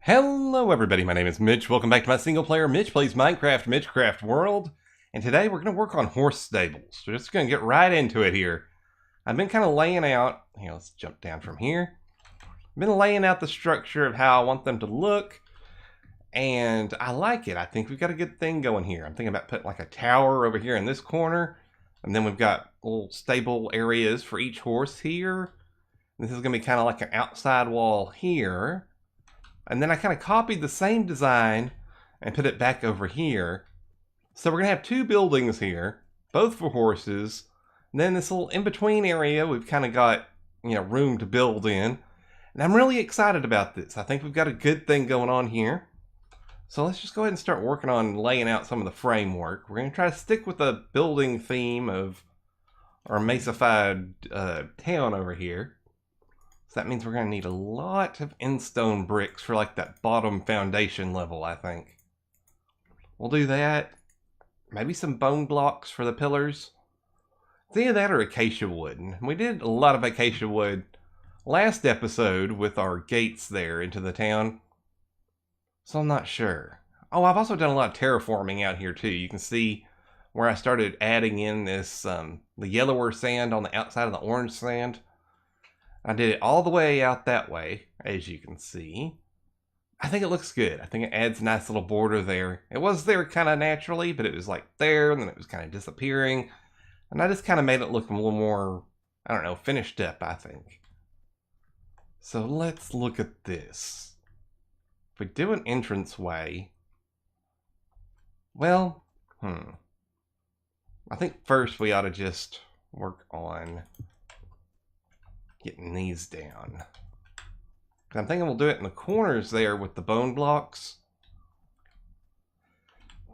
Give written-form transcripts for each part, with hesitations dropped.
Hello everybody, my name is Mitch. Welcome back to my single player Mitch Plays Minecraft Mitchcraft World. And today we're going to work on horse stables. We're just going to get right into it here. I've been kind of laying out, let's jump down from here. I've been laying out the structure of how I want them to look. And I like it. I think we've got a good thing going here. I'm thinking about putting like a tower over here in this corner. And then we've got little stable areas for each horse here. This is going to be kind of like an outside wall here. And then I kind of copied the same design and put it back over here. So we're going to have two buildings here, both for horses. And then this little in-between area, we've kind of got, room to build in. And I'm really excited about this. I think we've got a good thing going on here. So let's just go ahead and start working on laying out some of the framework. We're going to try to stick with the building theme of our Mesa-fied town over here. So that means we're going to need a lot of end-stone bricks for like that bottom foundation level, I think. We'll do that. Maybe some bone blocks for the pillars. It's either that or acacia wood. And we did a lot of acacia wood last episode with our gates there into the town. So I'm not sure. Oh, I've also done a lot of terraforming out here too. You can see where I started adding in this, the yellower sand on the outside of the orange sand. I did it all the way out that way, as you can see. I think it looks good. I think it adds a nice little border there. It was there kind of naturally, but it was like there, and then it was kind of disappearing. And I just kind of made it look a little more, I don't know, finished up, I think. So let's look at this. If we do an entranceway, well, I think first we ought to just work on getting these down. I'm thinking we'll do it in the corners there with the bone blocks.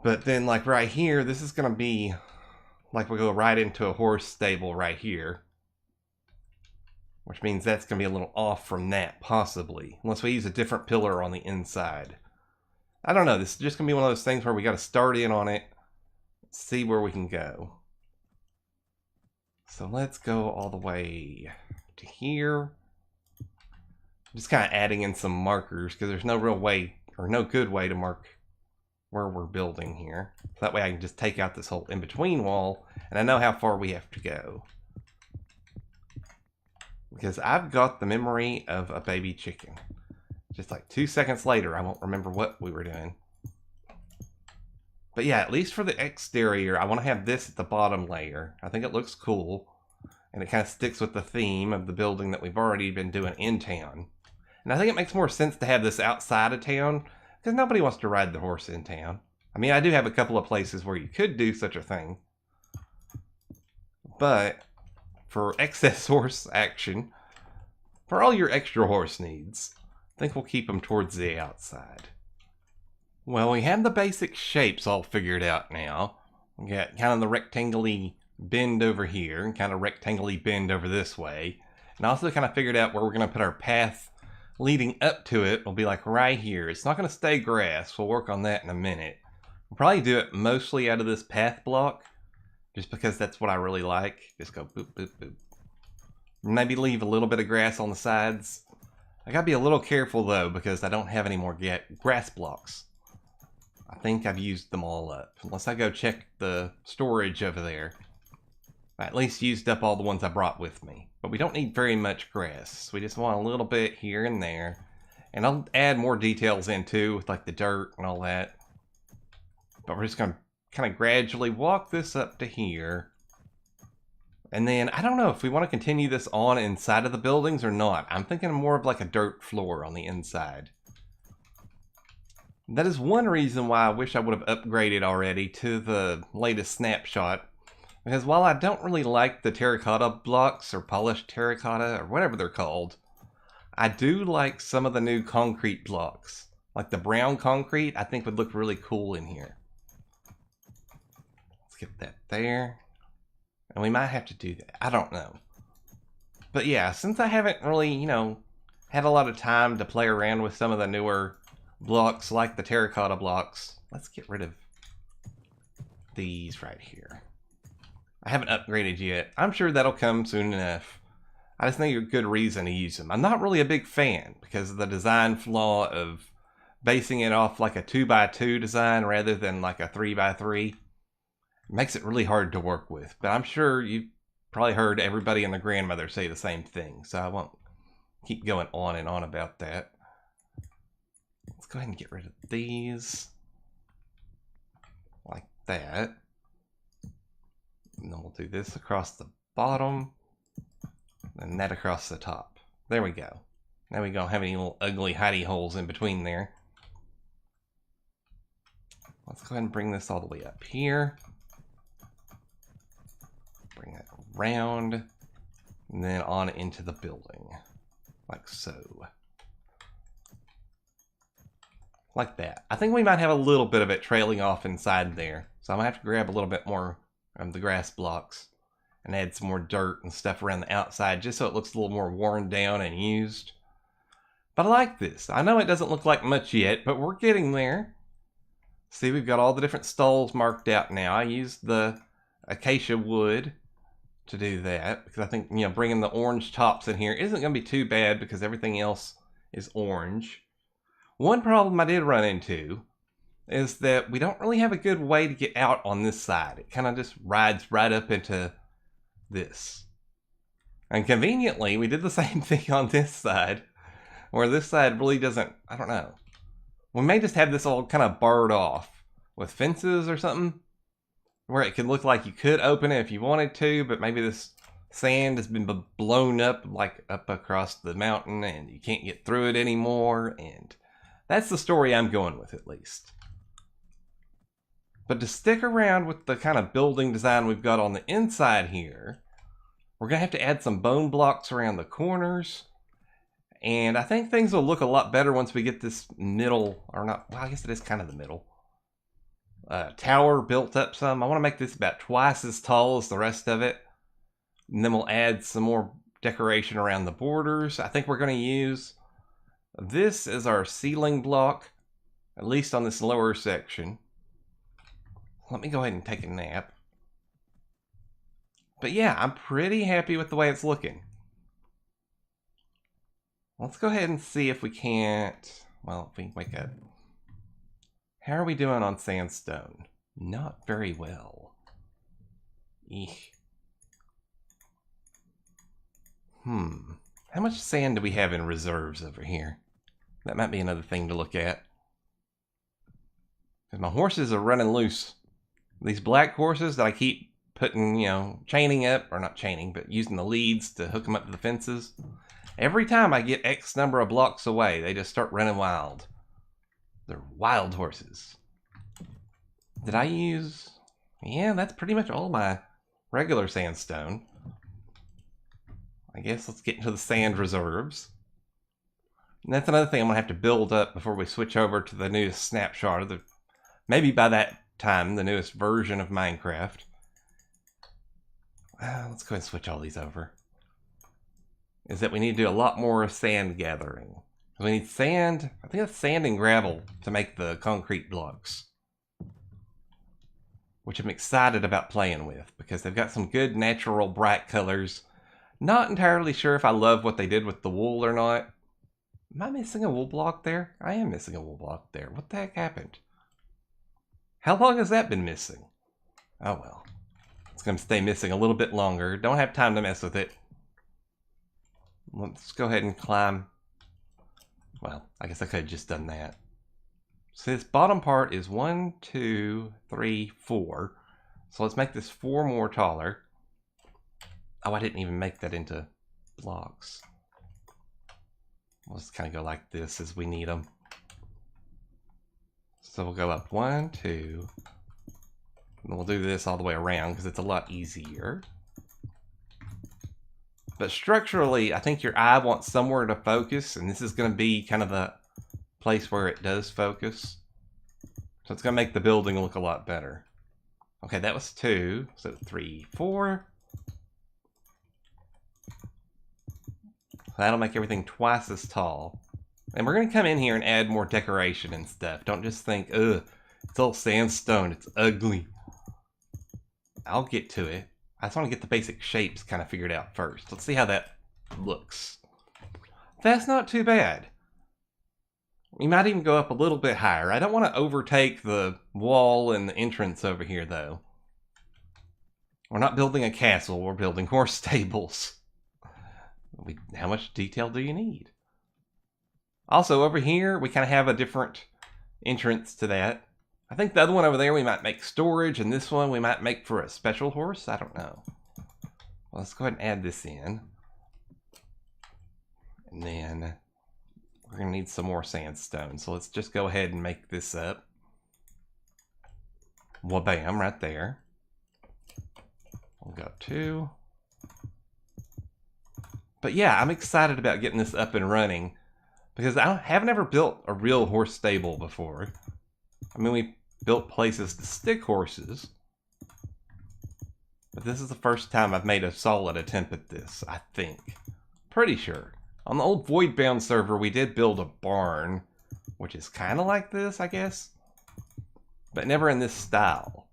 But then like right here, this is going to be like we go right into a horse stable right here. Which means that's going to be a little off from that, possibly. Unless we use a different pillar on the inside. I don't know, this is just going to be one of those things where we got to start in on it. See where we can go. So let's go all the way to here. Just kind of adding in some markers because there's no real way or no good way to mark where we're building here. So that way I can just take out this whole in-between wall and I know how far we have to go. Because I've got the memory of a baby chicken. Just like 2 seconds later I won't remember what we were doing. But yeah, at least for the exterior I want to have this at the bottom layer. I think it looks cool. And it kind of sticks with the theme of the building that we've already been doing in town. And I think it makes more sense to have this outside of town, because nobody wants to ride the horse in town. I mean, I do have a couple of places where you could do such a thing. But for excess horse action, for all your extra horse needs, I think we'll keep them towards the outside. Well, we have the basic shapes all figured out now. We got kind of the rectangle-y bend over here and kind of rectangly bend over this way, and also kind of figured out where we're going to put our path leading up to it. Will be like right here. It's not going to stay grass. We'll work on that in a minute. We'll probably do it mostly out of this path block just because that's what I really like. Just go boop boop boop. Maybe leave a little bit of grass on the sides. I gotta be a little careful though because I don't have any more grass blocks. I think I've used them all up unless I go check the storage over there. I at least used up all the ones I brought with me. But we don't need very much grass. We just want a little bit here and there. And I'll add more details in too, with like the dirt and all that. But we're just going to kind of gradually walk this up to here. And then, I don't know if we want to continue this on inside of the buildings or not. I'm thinking more of like a dirt floor on the inside. That is one reason why I wish I would have upgraded already to the latest snapshot. Because while I don't really like the terracotta blocks or polished terracotta or whatever they're called, I do like some of the new concrete blocks. Like the brown concrete, I think would look really cool in here. Let's get that there. And we might have to do that. I don't know. But yeah, since I haven't really, had a lot of time to play around with some of the newer blocks like the terracotta blocks, let's get rid of these right here. I haven't upgraded yet. I'm sure that'll come soon enough. I just think a good reason to use them. I'm not really a big fan because of the design flaw of basing it off like a 2x2 design rather than like a 3x3. It makes it really hard to work with, but I'm sure you've probably heard everybody and their grandmother say the same thing, so I won't keep going on and on about that. Let's go ahead and get rid of these like that. And then we'll do this across the bottom and that across the top. There we go. Now we don't have any little ugly hidey holes in between there. Let's go ahead and bring this all the way up here. Bring it around and then on into the building like so. Like that. I think we might have a little bit of it trailing off inside there. So I'm going to have to grab a little bit more of the grass blocks and add some more dirt and stuff around the outside just so it looks a little more worn down and used. But I like this. I know it doesn't look like much yet, but we're getting there. See, we've got all the different stalls marked out now. I used the acacia wood to do that because I think, you know, bringing the orange tops in here isn't going to be too bad because everything else is orange. One problem I did run into is that we don't really have a good way to get out on this side. It kind of just rides right up into this. And conveniently, we did the same thing on this side, where this side really doesn't, I don't know. We may just have this all kind of barred off with fences or something, where it could look like you could open it if you wanted to, but maybe this sand has been blown up, like up across the mountain, and you can't get through it anymore, and that's the story I'm going with, at least. But to stick around with the kind of building design we've got on the inside here, we're going to have to add some bone blocks around the corners. And I think things will look a lot better once we get this middle, or not, well, I guess it is kind of the middle, tower built up some. I want to make this about twice as tall as the rest of it. And then we'll add some more decoration around the borders. I think we're going to use this as our ceiling block, at least on this lower section. Let me go ahead and take a nap. But yeah, I'm pretty happy with the way it's looking. Let's go ahead and see if we can't, well, if we can wake up. How are we doing on sandstone? Not very well. Eek. How much sand do we have in reserves over here? That might be another thing to look at. Because my horses are running loose. These black horses that I keep putting, you know, chaining up, or not chaining, but using the leads to hook them up to the fences. Every time I get X number of blocks away, they just start running wild. They're wild horses. Did I use... Yeah, that's pretty much all my regular sandstone. I guess let's get into the sand reserves. And that's another thing I'm going to have to build up before we switch over to the newest snapshot. Maybe by that time, the newest version of Minecraft. Let's go ahead and switch all these over. Is that we need to do a lot more sand gathering. We need sand, I think that's sand and gravel to make the concrete blocks. Which I'm excited about playing with because they've got some good natural bright colors. Not entirely sure if I love what they did with the wool or not. Am I missing a wool block there? I am missing a wool block there. What the heck happened? How long has that been missing? Oh well. It's going to stay missing a little bit longer. Don't have time to mess with it. Let's go ahead and climb. Well, I guess I could have just done that. So this bottom part is 1, 2, 3, 4. So let's make this 4 more taller. Oh, I didn't even make that into blocks. We'll just kind of go like this as we need them. So we'll go up 1, 2. And we'll do this all the way around because it's a lot easier. But structurally, I think your eye wants somewhere to focus, and this is going to be kind of the place where it does focus. So it's going to make the building look a lot better. Okay, that was 2, so 3, 4. That'll make everything twice as tall. And we're going to come in here and add more decoration and stuff. Don't just think, ugh, it's all sandstone, it's ugly. I'll get to it. I just want to get the basic shapes kind of figured out first. Let's see how that looks. That's not too bad. We might even go up a little bit higher. I don't want to overtake the wall and the entrance over here, though. We're not building a castle, we're building horse stables. How much detail do you need? Also, over here, we kind of have a different entrance to that. I think the other one over there we might make storage, and this one we might make for a special horse. I don't know. Well, let's go ahead and add this in. And then we're going to need some more sandstone. So let's just go ahead and make this up. Well, bam, right there. We'll go 2. But yeah, I'm excited about getting this up and running because I haven't ever built a real horse stable before. I mean, we built places to stick horses, but this is the first time I've made a solid attempt at this, I think. Pretty sure. On the old Voidbound server, we did build a barn, which is kind of like this, I guess, but never in this style.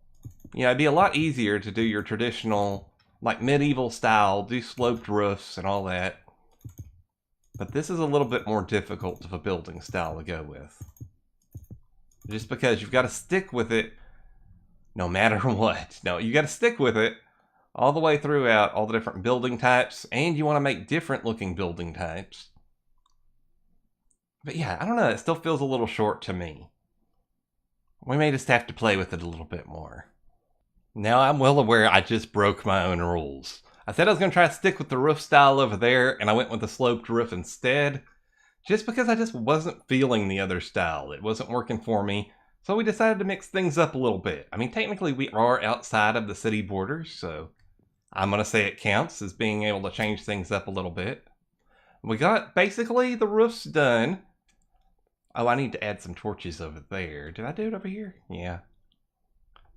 You know, it'd be a lot easier to do your traditional, like medieval style, do sloped roofs and all that. But this is a little bit more difficult of a building style to go with. Just because you've got to stick with it no matter what. No, you got to stick with it all the way throughout all the different building types, and you want to make different looking building types. But yeah, I don't know, it still feels a little short to me. We may just have to play with it a little bit more. Now I'm well aware I just broke my own rules. I said I was going to try to stick with the roof style over there, and I went with the sloped roof instead. Just because I just wasn't feeling the other style. It wasn't working for me. So we decided to mix things up a little bit. I mean, technically we are outside of the city borders, so I'm going to say it counts as being able to change things up a little bit. We got basically the roofs done. Oh, I need to add some torches over there. Did I do it over here? Yeah.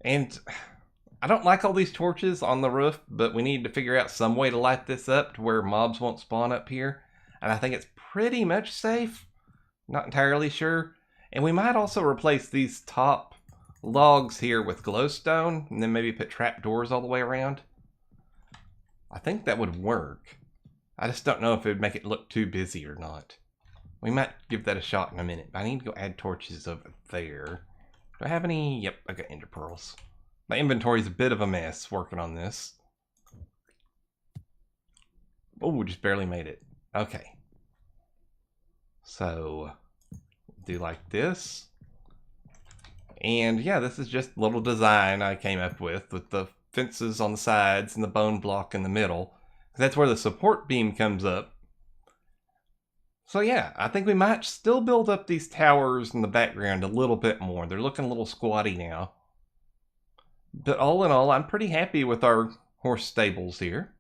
And I don't like all these torches on the roof, but we need to figure out some way to light this up to where mobs won't spawn up here. And I think it's pretty much safe. Not entirely sure. And we might also replace these top logs here with glowstone, and then maybe put trapdoors all the way around. I think that would work. I just don't know if it would make it look too busy or not. We might give that a shot in a minute, but I need to go add torches over there. Do I have any? Yep, I got ender pearls. My inventory's a bit of a mess working on this. Oh, just barely made it. Okay. So, do like this. And yeah, this is just a little design I came up with the fences on the sides and the bone block in the middle. That's where the support beam comes up. So yeah, I think we might still build up these towers in the background a little bit more. They're looking a little squatty now. But all in all, I'm pretty happy with our horse stables here.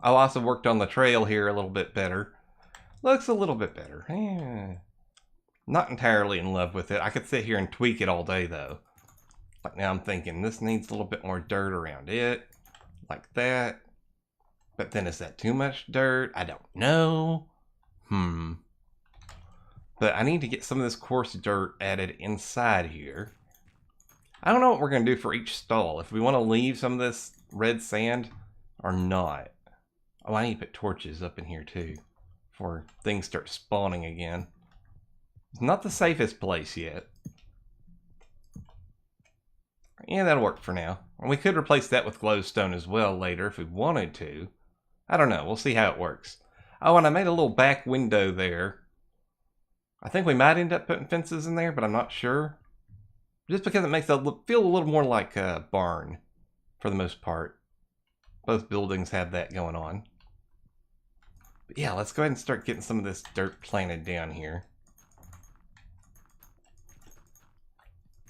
I also worked on the trail here a little bit better. Looks a little bit better. Not entirely in love with it. I could sit here and tweak it all day though. Like now I'm thinking this needs a little bit more dirt around it. Like that. But then is that too much dirt? I don't know. But I need to get some of this coarse dirt added inside here. I don't know what we're going to do for each stall. If we want to leave some of this red sand or not. Oh, I need to put torches up in here too. Before things start spawning again. It's not the safest place yet. Yeah, that'll work for now. And we could replace that with glowstone as well later if we wanted to. I don't know. We'll see how it works. Oh, and I made a little back window there. I think we might end up putting fences in there, but I'm not sure. Just because it makes it feel a little more like a barn, for the most part. Both buildings have that going on. But yeah, let's go ahead and start getting some of this dirt planted down here.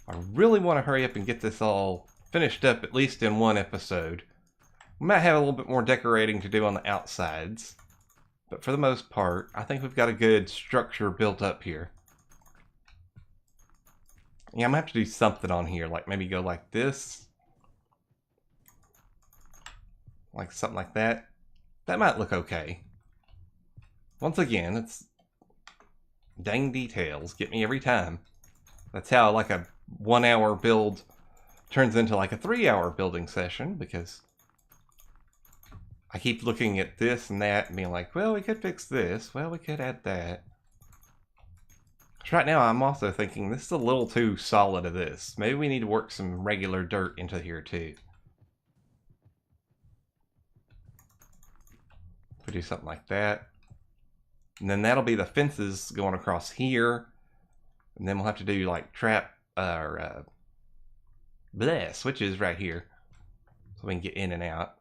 I really want to hurry up and get this all finished up, at least in one episode. We might have a little bit more decorating to do on the outsides. But for the most part, I think we've got a good structure built up here. Yeah, I'm going to have to do something on here, like maybe go like this. Like something like that. That might look okay. Once again, it's dang details. Get me every time. That's how like a 1 hour build turns into like a 3 hour building session, because I keep looking at this and that and being like, well, we could fix this. Well, we could add that. So right now I'm also thinking this is a little too solid of this. Maybe we need to work some regular dirt into here too. We do something like that. And then that'll be the fences going across here. And then we'll have to do like switches right here. So we can get in and out.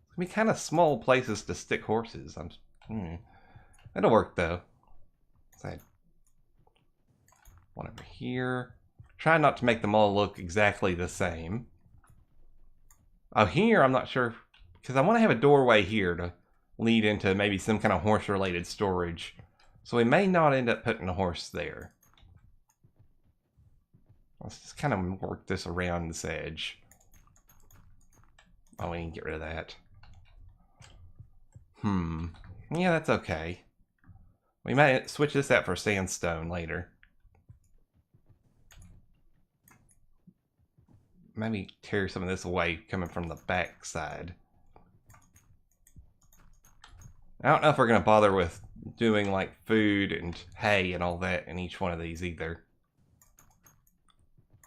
It's gonna be kind of small places to stick horses. That'll work though. So one over here. Try not to make them all look exactly the same. Oh, here I'm not sure, because I want to have a doorway here to lead into maybe some kind of horse-related storage. So we may not end up putting a horse there. Let's just kind of work this around this edge. Oh, we can get rid of that. Yeah, that's okay. We might switch this out for sandstone later. Maybe tear some of this away coming from the back side. I don't know if we're going to bother with doing like food and hay and all that in each one of these either.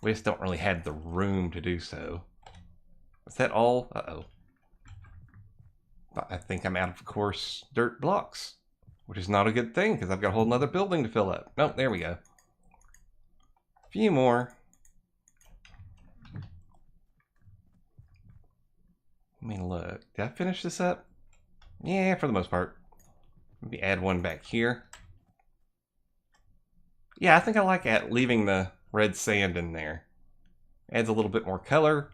We just don't really have the room to do so. Is that all? Uh-oh. I think I'm out of course dirt blocks, which is not a good thing because I've got a whole nother building to fill up. Nope, there we go. A few more. Let me look. Did I finish this up? Yeah, for the most part. Maybe add one back here. Yeah, I think I like leaving the red sand in there. Adds a little bit more color.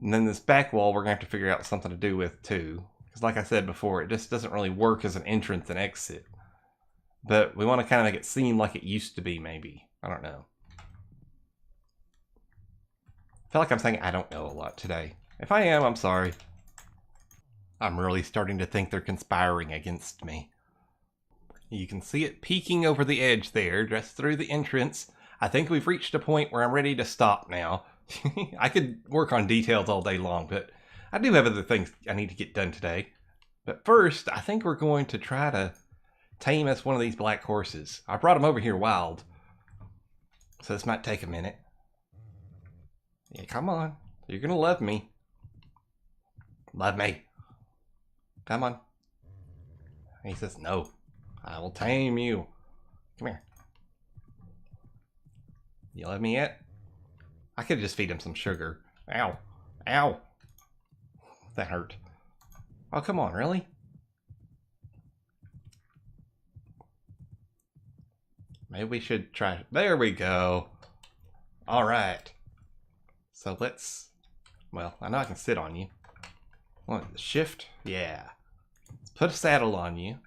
And then this back wall we're going to have to figure out something to do with too. Because like I said before, it just doesn't really work as an entrance and exit. But we want to kind of make it seem like it used to be maybe. I don't know. I feel like I'm saying I don't know a lot today. If I am, I'm sorry. I'm really starting to think they're conspiring against me. You can see it peeking over the edge there, just through the entrance. I think we've reached a point where I'm ready to stop now. I could work on details all day long, but I do have other things I need to get done today. But first, I think we're going to try to tame us one of these black horses. I brought them over here wild, so this might take a minute. Yeah, come on. You're gonna love me. Love me. Come on. He says, no. I will tame you. Come here. You love me yet? I could just feed him some sugar. Ow. Ow. That hurt. Oh, come on, really? Maybe we should try. There we go. All right. So let's, well, I know I can sit on you. What, shift? Yeah. Let's put a saddle on you.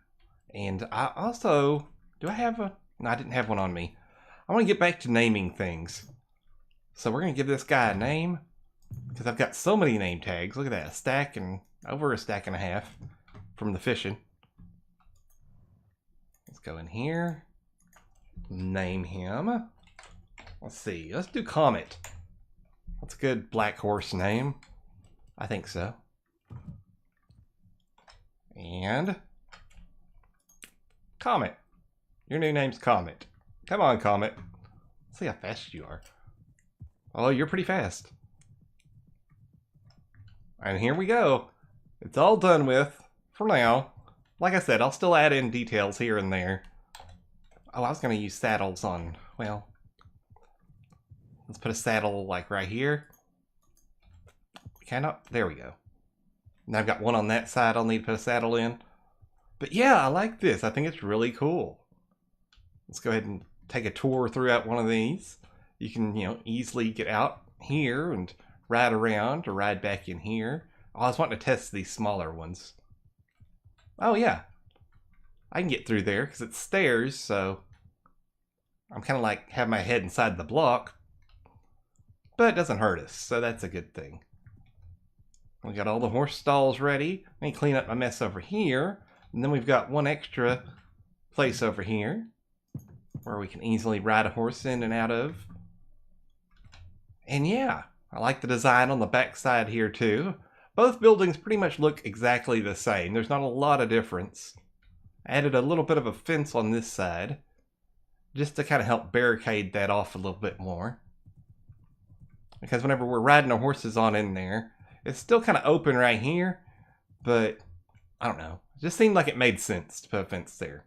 And I also, do I have a, no, I didn't have one on me. I want to get back to naming things. So we're going to give this guy a name. Because I've got so many name tags. Look at that, a stack and over a stack and a half from the fishing. Let's go in here. Name him. Let's see, let's do Comet. That's a good black horse name. I think so. And Comet. Your new name's Comet. Come on, Comet. Let's see how fast you are. Oh, you're pretty fast. And here we go. It's all done with for now. Like I said, I'll still add in details here and there. Oh, I was going to use saddles on, well, let's put a saddle like right here. Cannot, there we go. Now I've got one on that side I'll need to put a saddle in. But yeah, I like this. I think it's really cool. Let's go ahead and take a tour throughout one of these. You can, easily get out here and ride around or ride back in here. Oh, I was wanting to test these smaller ones. Oh yeah, I can get through there because it's stairs, so I'm kind of like have my head inside the block, but it doesn't hurt us, so that's a good thing. We got all the horse stalls ready. Let me clean up my mess over here, and then we've got one extra place over here where we can easily ride a horse in and out of. And yeah, I like the design on the back side here too. Both buildings pretty much look exactly the same. There's not a lot of difference. Added a little bit of a fence on this side, just to kind of help barricade that off a little bit more. Because whenever we're riding our horses on in there, it's still kind of open right here, but I don't know. It just seemed like it made sense to put a fence there.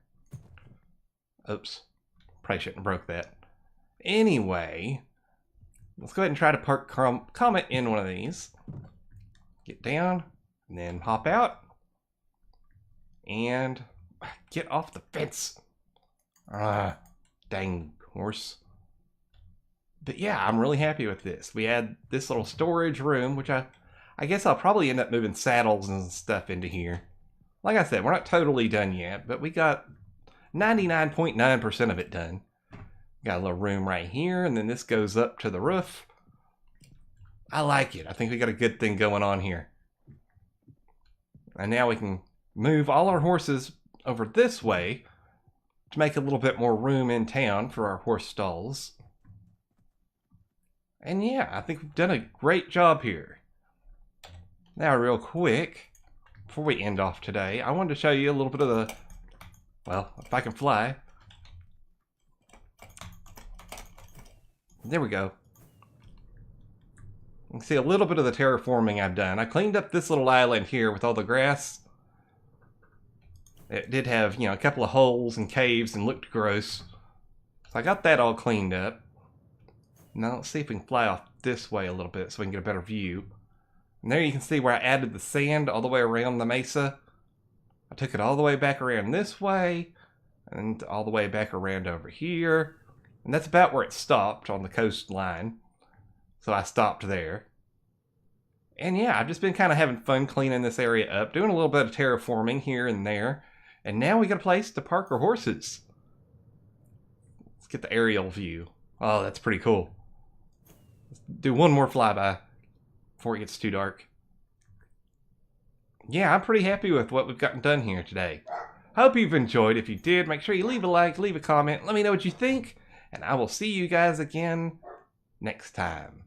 Oops. Probably shouldn't have broke that. Anyway, let's go ahead and try to park Comet in one of these. Get down, and then hop out. And get off the fence. Dang horse. But yeah, I'm really happy with this. We had this little storage room, which I guess I'll probably end up moving saddles and stuff into here. Like I said, we're not totally done yet, but we got 99.9% of it done. Got a little room right here, and then this goes up to the roof. I like it. I think we got a good thing going on here. And now we can move all our horses over this way to make a little bit more room in town for our horse stalls. And yeah, I think we've done a great job here. Now real quick, before we end off today, I wanted to show you a little bit of the, well, if I can fly. There we go. You can see a little bit of the terraforming I've done. I cleaned up this little island here with all the grass. It did have, you know, a couple of holes and caves and looked gross. So I got that all cleaned up. Now let's see if we can fly off this way a little bit so we can get a better view. And there you can see where I added the sand all the way around the mesa. I took it all the way back around this way and all the way back around over here. And that's about where it stopped on the coastline. So I stopped there. And yeah, I've just been kind of having fun cleaning this area up, doing a little bit of terraforming here and there. And now we got a place to park our horses. Let's get the aerial view. Oh, that's pretty cool. Let's do one more flyby before it gets too dark. Yeah, I'm pretty happy with what we've gotten done here today. Hope you've enjoyed. If you did, make sure you leave a like, leave a comment, let me know what you think, and I will see you guys again next time.